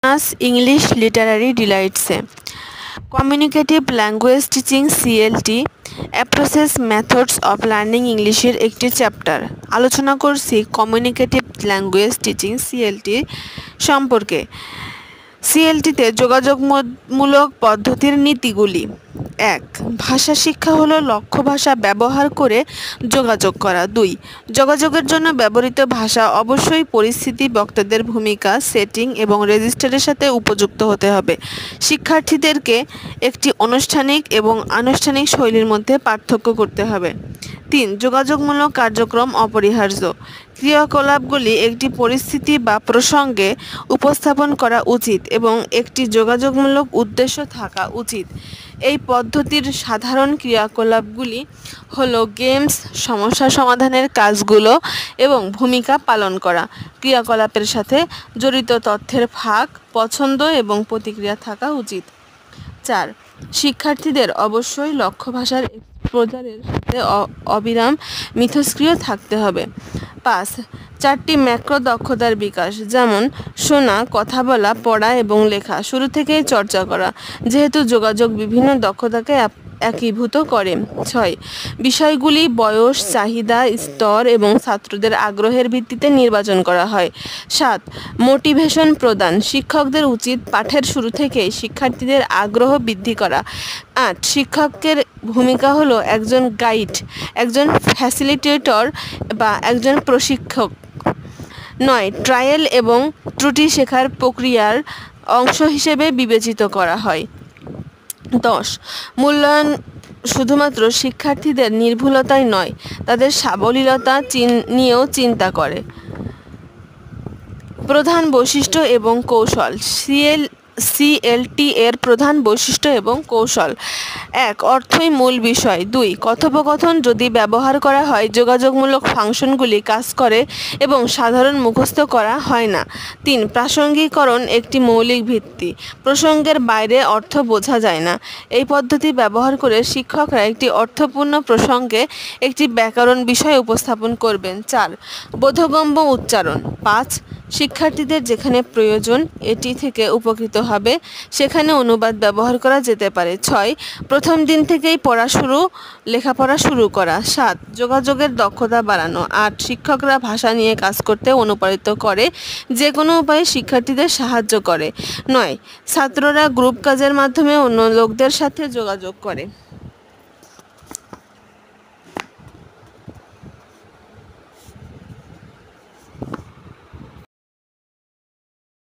Us English Literary Delights Communicative Language Teaching CLT Approaches Methods of Learning English এর একটি chapter আলোচনা করছি communicative language teaching CLT সম্পর্কে। সিএলটিতে যোগাযোগমূলক পদ্ধতির নীতিগুলি। 1. ভাষা শিক্ষা হলো লক্ষ্য ভাষা ব্যবহার করে যোগাযোগ করা। 2. যোগাযোগের জন্য ব্যবহৃত ভাষা অবশ্যই পরিস্থিতি, বক্তাদের ভূমিকা, সেটিং এবং রেজিস্টারের সাথে উপযুক্ত হতে হবে। শিক্ষার্থীদেরকে একটি আনুষ্ঠানিক এবং আনুষ্ঠানিক শৈলীর মধ্যে পার্থক্য করতে হবে। 3. যোগাযোগমূলক কার্যক্রম অপরিহার্য। ক্রিয়াকলাপগুলি একটি পরিস্থিতি বা প্রসঙ্গে উপস্থাপন করা উচিত এবং একটি যোগাযোগমূলক উদ্দেশ্য থাকা উচিত। এই পদ্ধতির সাধারণ ক্রিয়াকলাপগুলি হলো গেমস, সমস্যা সমাধানের কাজগুলো এবং ভূমিকা পালন করা। ক্রিয়াকলাপের সাথে জড়িত তথ্যের ফাঁক, পছন্দ এবং প্রতিক্রিয়া থাকা উচিত। 4. শিক্ষার্থীদের অবশ্যই লক্ষ্য ভাষার প্রচারের সাথে অবিরাম মিথস্ক্রিয় থাকতে হবে। 5. 4টি ম্যাক্রো দক্ষতার বিকাশ, যেমন শোনা, কথা বলা, পড়া এবং লেখা শুরু থেকেই চর্চা করা, যেহেতু যোগাযোগ বিভিন্ন দক্ষতাকে একীভূত করে। 6. বিষয়গুলি বয়স, চাহিদা, স্তর এবং ছাত্রদের আগ্রহের ভিত্তিতে নির্বাচন করা হয়। 7. মোটিভেশন প্রদান, শিক্ষকদের উচিত পাঠের শুরু থেকেই শিক্ষার্থীদের আগ্রহ বৃদ্ধি করা। 8. শিক্ষকের ভূমিকা হলো একজন গাইড, একজন ফ্যাসিলিটেটর বা একজন প্রশিক্ষক। 9. ট্রায়াল এবং ত্রুটি শেখার প্রক্রিয়ার অংশ হিসেবে বিবেচিত করা হয়। 10. মূল্যায়ন শুধুমাত্র শিক্ষার্থীদের নির্ভুলতাই নয়, তাদের সাবলীলতা নিয়েও চিন্তা করে। প্রধান বৈশিষ্ট্য এবং কৌশল। সিএলটি এর প্রধান বৈশিষ্ট্য এবং কৌশল। 1. অর্থই মূল বিষয়। 2. কথোপকথন যদি ব্যবহার করা হয়, যোগাযোগমূলক ফাংশনগুলি কাজ করে এবং সাধারণ মুখস্থ করা হয় না। 3. প্রাসঙ্গিকরণ একটি মৌলিক ভিত্তি, প্রসঙ্গের বাইরে অর্থ বোঝা যায় না। এই পদ্ধতি ব্যবহার করে শিক্ষকরা একটি অর্থপূর্ণ প্রসঙ্গে একটি ব্যাকরণ বিষয় উপস্থাপন করবেন। 4. বোধগম্য উচ্চারণ। 5. শিক্ষার্থীদের যেখানে প্রয়োজন এটি থেকে উপকৃত হবে সেখানে অনুবাদ ব্যবহার করা যেতে পারে। 6. প্রথম দিন থেকেই লেখাপড়া শুরু করা। 7. যোগাযোগের দক্ষতা বাড়ানো। 8. শিক্ষকরা ভাষা নিয়ে কাজ করতে অনুপ্রাণিত করে, যে কোনো উপায়ে শিক্ষার্থীদের সাহায্য করে। 9. ছাত্ররা গ্রুপ কাজের মাধ্যমে অন্য লোকদের সাথে যোগাযোগ করে।